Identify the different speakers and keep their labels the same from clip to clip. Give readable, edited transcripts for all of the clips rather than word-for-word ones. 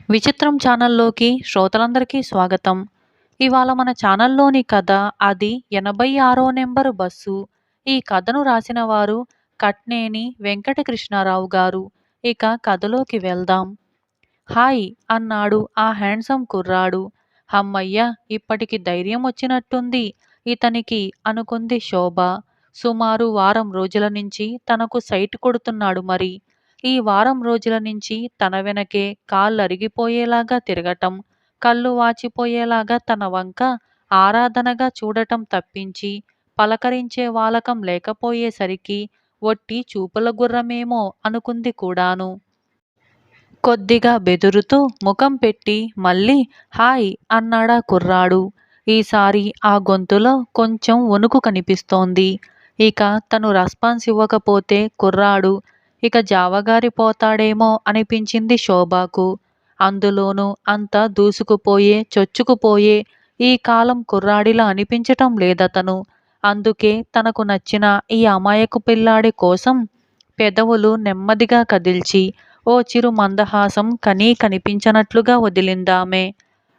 Speaker 1: విచిత్రం ఛానల్లోకి శ్రోతలందరికీ స్వాగతం. ఇవాళ మన ఛానల్లోని కథ అది 86 నెంబరు బస్సు. ఈ కథను రాసిన వారు కట్నేని వెంకటకృష్ణారావు గారు. ఇక కథలోకి వెళ్దాం. హాయ్ అన్నాడు ఆ హ్యాండ్సమ్ కుర్రాడు. హమ్మయ్య, ఇప్పటికి ధైర్యం వచ్చినట్టుంది ఇతనికి అనుకుంది శోభ. సుమారు వారం రోజుల నుంచి తనకు సైట్ కొడుతున్నాడు మరి. ఈ వారం రోజుల నుంచి తన వెనకే కాళ్ళరిగిపోయేలాగా తిరగటం, కళ్ళు వాచిపోయేలాగా తన వంక ఆరాధనగా చూడటం తప్పించి పలకరించే వాలకం లేకపోయేసరికి ఒట్టి చూపుల గుర్రమేమో అనుకుంది కూడాను. కొద్దిగా బెదురుతూ ముఖం పెట్టి మళ్ళీ హాయ్ అన్నాడా కుర్రాడు. ఈసారి ఆ గొంతులో కొంచెం వణుకు కనిపిస్తోంది. ఇక తను రెస్పాన్స్ ఇవ్వకపోతే కుర్రాడు ఇక జావగారిపోతాడేమో అనిపించింది శోభకు. అందులోనూ అంత దూసుకుపోయే చొచ్చుకుపోయే ఈ కాలం కుర్రాడిలా అనిపించటం లేదతను. అందుకే తనకు నచ్చిన ఈ అమాయకు పిల్లాడి కోసం పెదవులు నెమ్మదిగా కదిల్చి ఓ చిరు మందహాసం కనీ కనిపించనట్లుగా వదిలిందామె.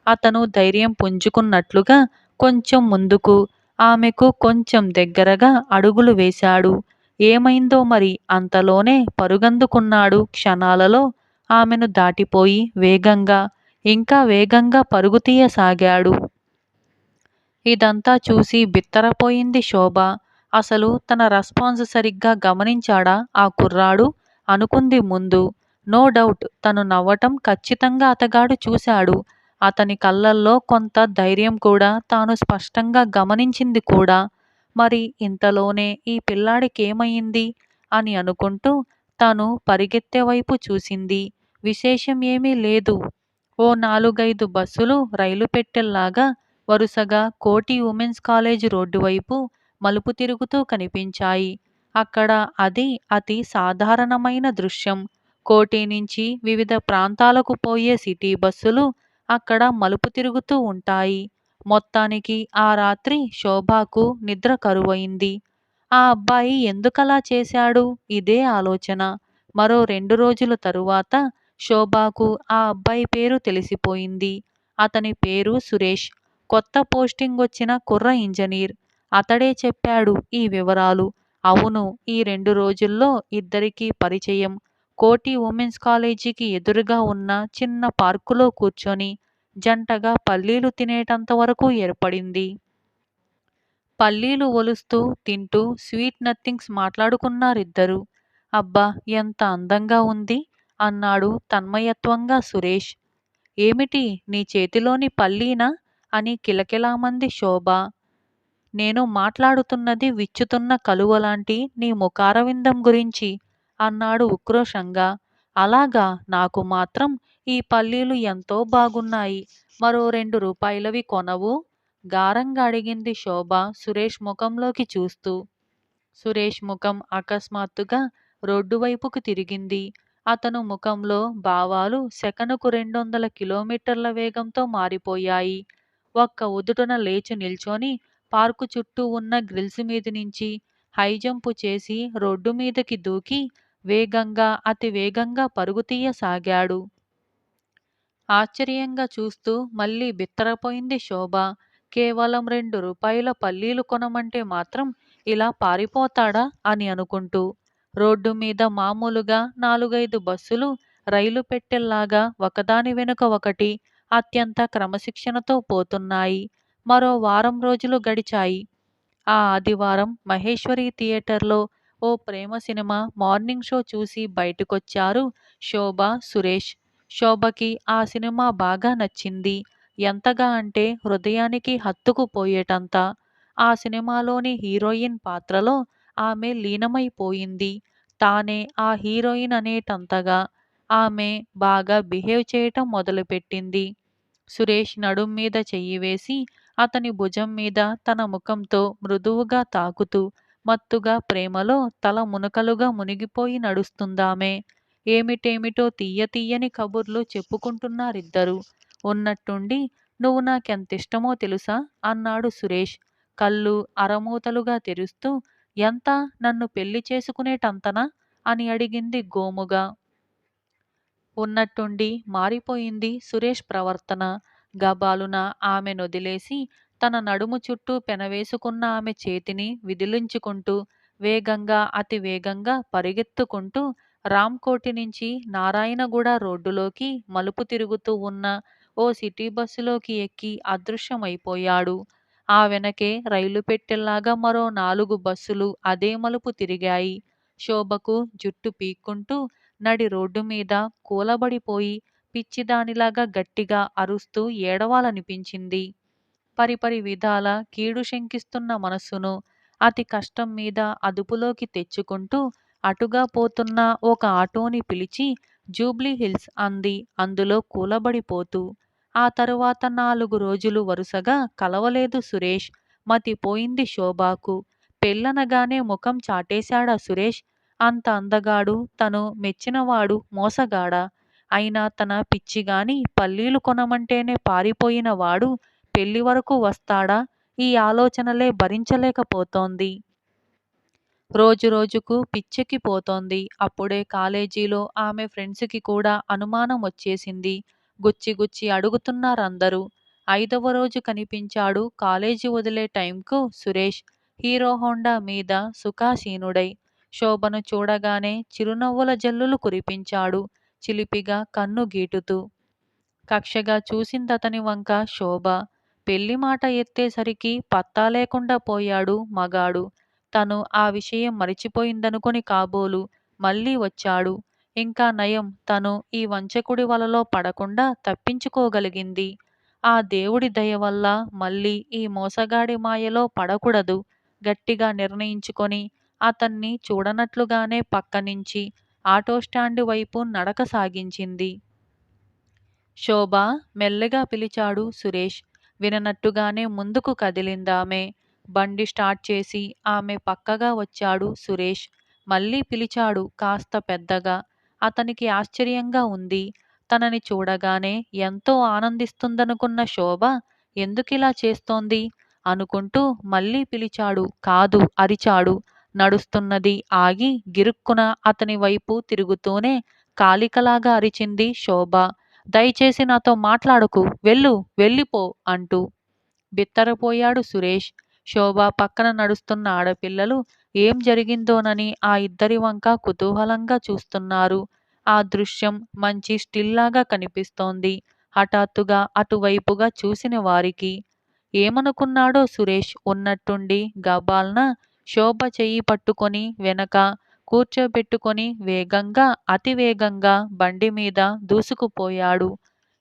Speaker 1: అతను ధైర్యం పుంజుకున్నట్లుగా కొంచెం ముందుకు, ఆమెకు కొంచెం దగ్గరగా అడుగులు వేశాడు. ఏమైందో మరి అంతలోనే పరుగందుకున్నాడు. క్షణాలలో ఆమెను దాటిపోయి వేగంగా, ఇంకా వేగంగా పరుగు తీయసాగాడు. ఇదంతా చూసి బిత్తరపోయింది శోభ. అసలు తన రెస్పాన్స్ సరిగ్గా గమనించాడా ఆ కుర్రాడు అనుకుంది ముందు. నో డౌట్ తను నవ్వటం ఖచ్చితంగా అతగాడు చూశాడు. అతని కళ్ళల్లో కొంత ధైర్యం కూడా తాను స్పష్టంగా గమనించింది కూడా. మరి ఇంతలోనే ఈ పిల్లాడికేమయింది అని అనుకుంటూ తను పరిగెత్తే వైపు చూసింది. విశేషం ఏమీ లేదు. ఓ 4-5 బస్సులు రైలు పెట్టెల్లాగా వరుసగా కోటి ఉమెన్స్ కాలేజ్ రోడ్డు వైపు మలుపు తిరుగుతూ కనిపించాయి. అక్కడ అది అతి సాధారణమైన దృశ్యం. కోటి నుంచి వివిధ ప్రాంతాలకు పోయే సిటీ బస్సులు అక్కడ మలుపు తిరుగుతూ ఉంటాయి. మొత్తానికి ఆ రాత్రి శోభకు నిద్ర కరువైంది. ఆ అబ్బాయి ఎందుకలా చేశాడు? ఇదే ఆలోచన. మరో 2 రోజుల తరువాత శోభకు ఆ అబ్బాయి పేరు తెలిసిపోయింది. అతని పేరు సురేష్. కొత్త పోస్టింగ్ వచ్చిన కుర్ర ఇంజనీర్. అతడే చెప్పాడు ఈ వివరాలు. అవును, ఈ 2 రోజుల్లో ఇద్దరికీ పరిచయం. కోటి ఉమెన్స్ కాలేజీకి ఎదురుగా ఉన్న చిన్న పార్కులో కూర్చొని జంటగా పల్లీలు తినేటంత వరకు ఏర్పడింది. పల్లీలు ఒలుస్తూ తింటూ స్వీట్ నథింగ్స్ మాట్లాడుకున్నారిద్దరూ. అబ్బా, ఎంత అందంగా ఉంది అన్నాడు తన్మయత్వంగా సురేష్. ఏమిటి నీ చేతిలోని పల్లీనా అని కిలకిలామంది శోభ. నేను మాట్లాడుతున్నది విచ్చుతున్న కలువలాంటి నీ ముఖారవిందం గురించి అన్నాడు ఉక్రోషంగా. అలాగా, నాకు మాత్రం ఈ పల్లీలు ఎంతో బాగున్నాయి. మరో 2 రూపాయలవి కొనవు? గారంగా అడిగింది శోభ సురేష్ ముఖంలోకి చూస్తూ. సురేష్ ముఖం అకస్మాత్తుగా రోడ్డు వైపుకు తిరిగింది. అతను ముఖంలో భావాలు సెకనుకు 200 కిలోమీటర్ల వేగంతో మారిపోయాయి. ఒక్క ఉదుటున లేచి నిల్చొని పార్కు చుట్టూ ఉన్న గ్రిల్స్ మీది నుంచి హైజంపు చేసి రోడ్డు మీదకి దూకి వేగంగా, అతి వేగంగా పరుగు తీయసాగాడు. ఆశ్చర్యంగా చూస్తూ మళ్ళీ బిత్తరపోయింది శోభ. కేవలం 2 రూపాయల పల్లీలు కొనమంటే మాత్రం ఇలా పారిపోతాడా అని అనుకుంటూ. రోడ్డు మీద మామూలుగా 4-5 బస్సులు రైలు పెట్టెల్లాగా ఒకదాని వెనుక ఒకటి అత్యంత క్రమశిక్షణతో పోతున్నాయి. మరో వారం రోజులు గడిచాయి. ఆ ఆదివారం మహేశ్వరి థియేటర్లో ఓ ప్రేమ సినిమా మార్నింగ్ షో చూసి బయటకొచ్చారు శోభ, సురేష్. శోభకి ఆ సినిమా బాగా నచ్చింది. ఎంతగా అంటే హృదయానికి హత్తుకుపోయేటంత. ఆ సినిమాలోని హీరోయిన్ పాత్రలో ఆమె లీనమైపోయింది. తానే ఆ హీరోయిన్ అనేటంతగా ఆమె బాగా బిహేవ్ చేయటం మొదలుపెట్టింది. సురేష్ నడుం మీద చెయ్యి వేసి అతని భుజం మీద తన ముఖంతో మృదువుగా తాకుతూ మత్తుగా ప్రేమలో తల మునకలుగా మునిగిపోయి నడుస్తుందామె. ఏమిటేమిటో తీయ తీయని కబుర్లు చెప్పుకుంటున్నారిద్దరూ. ఉన్నట్టుండి నువ్వు నాకెంతిష్టమో తెలుసా అన్నాడు సురేష్ కళ్ళు అరమూతలుగా తెరుస్తూ. ఎంత, నన్ను పెళ్లి చేసుకునేటంతనా అని అడిగింది గోముగా. ఉన్నట్టుండి మారిపోయింది సురేష్ ప్రవర్తన. గబాలున ఆమెనొదిలేసి తన నడుము చుట్టూ పెనవేసుకున్న ఆమె చేతిని విదిలించుకుంటూ వేగంగా అతి వేగంగా పరిగెత్తుకుంటూ రాంకోటి నుంచి నారాయణగూడ రోడ్డులోకి మలుపు తిరుగుతూ ఉన్న ఓ సిటీ బస్సులోకి ఎక్కి అదృశ్యమైపోయాడు. ఆ వెనకే రైలు పెట్టెల్లాగా మరో 4 బస్సులు అదే మలుపు తిరిగాయి. శోభకు జుట్టు పీక్కుంటూ నడి రోడ్డు మీద కూలబడిపోయి పిచ్చిదానిలాగా గట్టిగా అరుస్తూ ఏడవాలనిపించింది. పరిపరి విధాల కీడు శంకిస్తున్న మనస్సును అతి కష్టం మీద అదుపులోకి తెచ్చుకుంటూ అటుగా పోతున్న ఒక ఆటోని పిలిచి జూబ్లీ హిల్స్ అంది అందులో కూలబడిపోతూ. ఆ తరువాత 4 రోజులు వరుసగా కలవలేదు సురేష్. మతిపోయింది శోభాకు. పెళ్ళనగానే ముఖం చాటేశాడా సురేష్? అంత అందగాడు, తను మెచ్చినవాడు మోసగాడా? అయినా తన పిచ్చిగాని పల్లీలు కొనమంటేనే పారిపోయిన వాడు పెళ్లి వరకు వస్తాడా? ఈ ఆలోచనలే భరించలేకపోతోంది. రోజురోజుకు పిచ్చెక్కిపోతోంది. అప్పుడే కాలేజీలో ఆమె ఫ్రెండ్స్‌కి కూడా అనుమానం వచ్చేసింది. గుచ్చి గుచ్చి అడుగుతున్నారందరూ. 5వ రోజు కనిపించాడు కాలేజీ వదిలే టైంకు సురేష్. హీరో హోండా మీద సుఖాసీనుడై. శోభను చూడగానే చిరునవ్వుల జల్లులు కురిపించాడు చిలిపిగా కన్ను గీటుతూ. కక్షగా చూసిందతని వంక శోభ. పెళ్లి మాట ఎత్తేసరికి పత్తా లేకుండా పోయాడు మగాడు. తను ఆ విషయం మరిచిపోయిందనుకొని కాబోలు మళ్ళీ వచ్చాడు. ఇంకా నయం తను ఈ వంచకుడి వలలో పడకుండా తప్పించుకోగలిగింది. ఆ దేవుడి దయ వల్ల మళ్ళీ ఈ మోసగాడి మాయలో పడకూడదు గట్టిగా నిర్ణయించుకొని అతన్ని చూడనట్లుగానే పక్కనించి ఆటో స్టాండు వైపు నడక సాగించింది. శోభ మెల్లగా పిలిచాడు సురేష్. విననట్టుగానే ముందుకు కదిలిందామె. బండి స్టార్ట్ చేసి ఆమె పక్కగా వచ్చాడు సురేష్. మళ్ళీ పిలిచాడు కాస్త పెద్దగా. అతనికి ఆశ్చర్యంగా ఉంది. తనని చూడగానే ఎంతో ఆనందిస్తుందనుకున్న శోభ ఎందుకిలా చేస్తోంది అనుకుంటూ మళ్ళీ పిలిచాడు. కాదు అరిచాడు. నడుస్తున్నది ఆగి గిరుక్కున అతని వైపు తిరుగుతూనే కాలికలాగా అరిచింది శోభ. దయచేసి నాతో మాట్లాడకు, వెళ్ళు, వెళ్ళిపో అంటూ. బిత్తరపోయాడు సురేష్. శోభ పక్కన నడుస్తున్న ఆడపిల్లలు ఏం జరిగిందోనని ఆ ఇద్దరి వంక కుతూహలంగా చూస్తున్నారు. ఆ దృశ్యం మంచి స్టిల్లాగా కనిపిస్తోంది హఠాత్తుగా అటువైపుగా చూసిన వారికి. ఏమనుకున్నాడో సురేష్ ఉన్నట్టుండి గబాల్న శోభ చెయ్యి పట్టుకొని వెనక కూర్చోబెట్టుకొని వేగంగా అతి వేగంగా బండి మీద దూసుకుపోయాడు.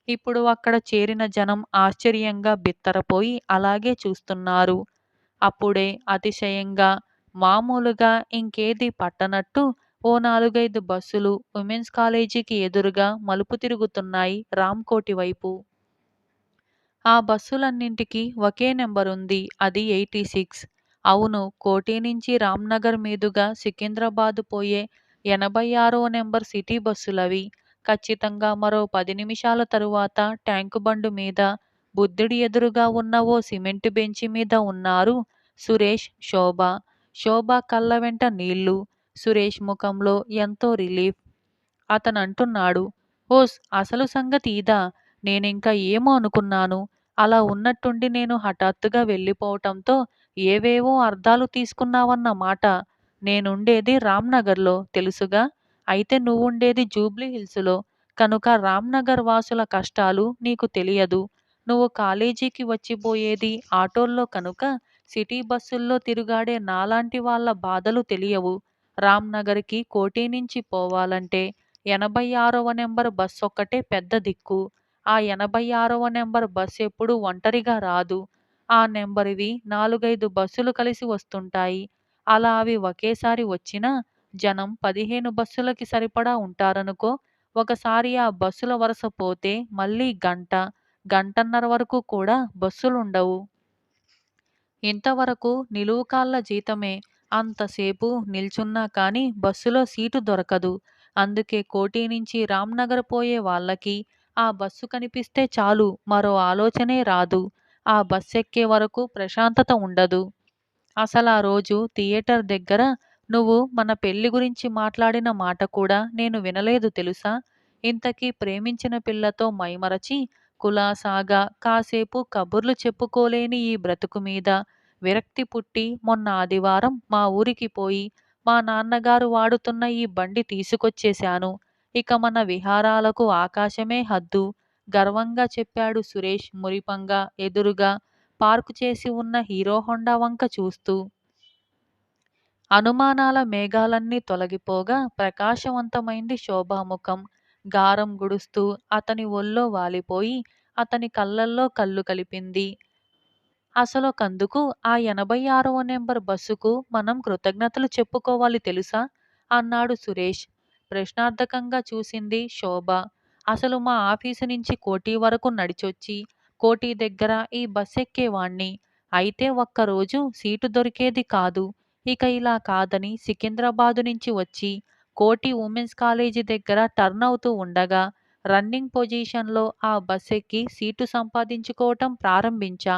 Speaker 1: ఇప్పుడు అక్కడ చేరిన జనం ఆశ్చర్యంగా బిత్తరపోయి అలాగే చూస్తున్నారు. అప్పుడే అతిశయంగా మామూలుగా ఇంకేదీ పట్టనట్టు ఓ 4, 5 బస్సులు ఉమెన్స్ కాలేజీకి ఎదురుగా మలుపు తిరుగుతున్నాయి రాంకోటి వైపు. ఆ బస్సులన్నింటికీ ఒకే నెంబరుంది. అది 86. అవును, కోఠి నుంచి రాంనగర్ మీదుగా సికింద్రాబాద్ పోయే 86వ నెంబర్ సిటీ బస్సులవి. ఖచ్చితంగా మరో 10 నిమిషాల తరువాత ట్యాంకు బండు మీద బుద్ధుడి ఎదురుగా ఉన్న ఓ సిమెంటు బెంచి మీద ఉన్నారు సురేష్, శోభ. శోభ కళ్ళ వెంట నీళ్ళు. సురేష్ ముఖంలో ఎంతో రిలీఫ్. అతనంటున్నాడు. ఓస్, అసలు సంగతి ఇదా? నేనింక ఏమో అనుకున్నాను. అలా ఉన్నట్టుండి నేను హఠాత్తుగా వెళ్ళిపోవటంతో ఏవేవో అర్థాలు తీసుకున్నావన్న మాట. నేనుండేది రాంనగర్లో తెలుసుగా. అయితే నువ్వుండేది జూబ్లీ హిల్సులో. కనుక రాంనగర్ వాసుల కష్టాలు నీకు తెలియదు. నువ్వు కాలేజీకి వచ్చిపోయేది ఆటోల్లో కనుక సిటీ బస్సుల్లో తిరుగాడే నాలాంటి వాళ్ళ బాధలు తెలియవు. రాంనగర్కి కోఠి నుంచి పోవాలంటే 86వ నెంబర్ బస్సొక్కటే పెద్ద దిక్కు. ఆ 86వ నెంబర్ బస్సెప్పుడూ ఒంటరిగా రాదు. ఆ నెంబరువి 4, 5 బస్సులు కలిసి వస్తుంటాయి. అలా అవి ఒకేసారి వచ్చినా జనం 15 బస్సులకి సరిపడా ఉంటారనుకో. ఒకసారి ఆ బస్సుల వరస పోతే మళ్ళీ గంట, గంటన్నర వరకు కూడా బస్సులుండవు. ఇంతవరకు నిలువుకాళ్ళ జీతమే. అంతసేపు నిల్చున్నా కానీ బస్సులో సీటు దొరకదు. అందుకే కోఠి నుంచి రాంనగర్ పోయే వాళ్ళకి ఆ బస్సు కనిపిస్తే చాలు మరో ఆలోచనే రాదు. ఆ బస్సెక్కే వరకు ప్రశాంతత ఉండదు. అసలా రోజు థియేటర్ దగ్గర నువ్వు మన పెళ్లి గురించి మాట్లాడిన మాట కూడా నేను వినలేదు తెలుసా? ఇంతకీ ప్రేమించిన పిల్లతో మైమరచి కులాసాగా కాసేపు కబుర్లు చెప్పుకోలేని ఈ బ్రతుకు మీద విరక్తి పుట్టి మొన్న ఆదివారం మా ఊరికి పోయి మా నాన్నగారు వాడుతున్న ఈ బండి తీసుకొచ్చేశాను. ఇక మన విహారాలకు ఆకాశమే హద్దు గర్వంగా చెప్పాడు సురేష్ మురిపంగా ఎదురుగా పార్కు చేసి ఉన్న హీరో హోండా వంక చూస్తూ. అనుమానాల మేఘాలన్నీ తొలగిపోగా ప్రకాశవంతమైంది శోభాముఖం. గారం గుడుస్తూ అతని ఒళ్ళో వాలిపోయి అతని కళ్ళల్లో కళ్ళు కలిపింది. అసలొకందుకు ఆ 86వ నెంబర్ బస్సుకు మనం కృతజ్ఞతలు చెప్పుకోవాలి తెలుసా? అన్నాడు సురేష్. ప్రశ్నార్థకంగా చూసింది శోభ. అసలు మా ఆఫీసు నుంచి కోఠి వరకు నడిచొచ్చి, కోఠి దగ్గర ఈ బస్సెక్కేవాణ్ణి. అయితే ఒక్కరోజు సీటు దొరికేది కాదు. ఇక ఇలా కాదని సికింద్రాబాదు నుంచి వచ్చి, కోఠి ఉమెన్స్ కాలేజీ దగ్గర టర్న్ అవుతూ ఉండగా, రన్నింగ్ పొజిషన్‌లో ఆ బస్సెక్కి సీటు సంపాదించుకోవటం ప్రారంభించా.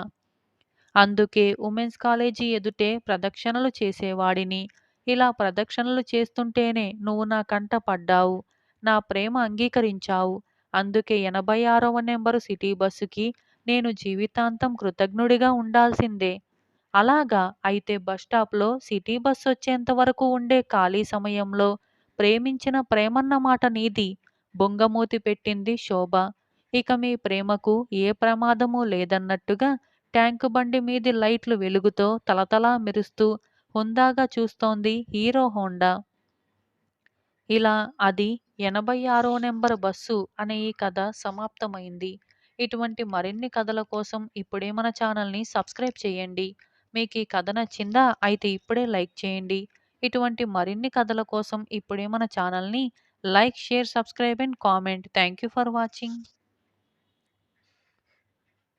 Speaker 1: అందుకే ఉమెన్స్ కాలేజీ ఎదుటే ప్రదక్షిణలు చేసేవాడిని. ఇలా ప్రదక్షిణలు చేస్తుంటేనే నువ్వు నా కంట పడ్డావు. నా ప్రేమ అంగీకరించావు. అందుకే 86వ నెంబరు సిటీ బస్సుకి నేను జీవితాంతం కృతజ్ఞుడిగా ఉండాల్సిందే. అలాగా? అయితే బస్టాప్‌లో సిటీ బస్సొచ్చేంత వరకు ఉండే ఖాళీ సమయంలో ప్రేమించిన ప్రేమన్న మాట నీది. బొంగమూతి పెట్టింది శోభ. ఇక మీ ప్రేమకు ఏ ప్రమాదమూ లేదన్నట్టుగా ట్యాంకు బండి మీది లైట్లు వెలుగుతో తళతళా మెరుస్తూ హుందాగా చూస్తోంది హీరో హోండా. ఇలా అది 86వ నెంబరు బస్సు అనే ఈ కథ సమాప్తమైంది. ఇటువంటి మరిన్ని కథల కోసం ఇప్పుడే మన ఛానల్‌ని సబ్స్క్రైబ్ చేయండి. మీకీ కథ నచ్చిందా? అయితే ఇప్పుడే లైక్ చేయండి. ఇటువంటి మరిన్ని కథల కోసం ఇప్పుడే మన ఛానల్‌ని like, share, subscribe and comment. Thank you for watching.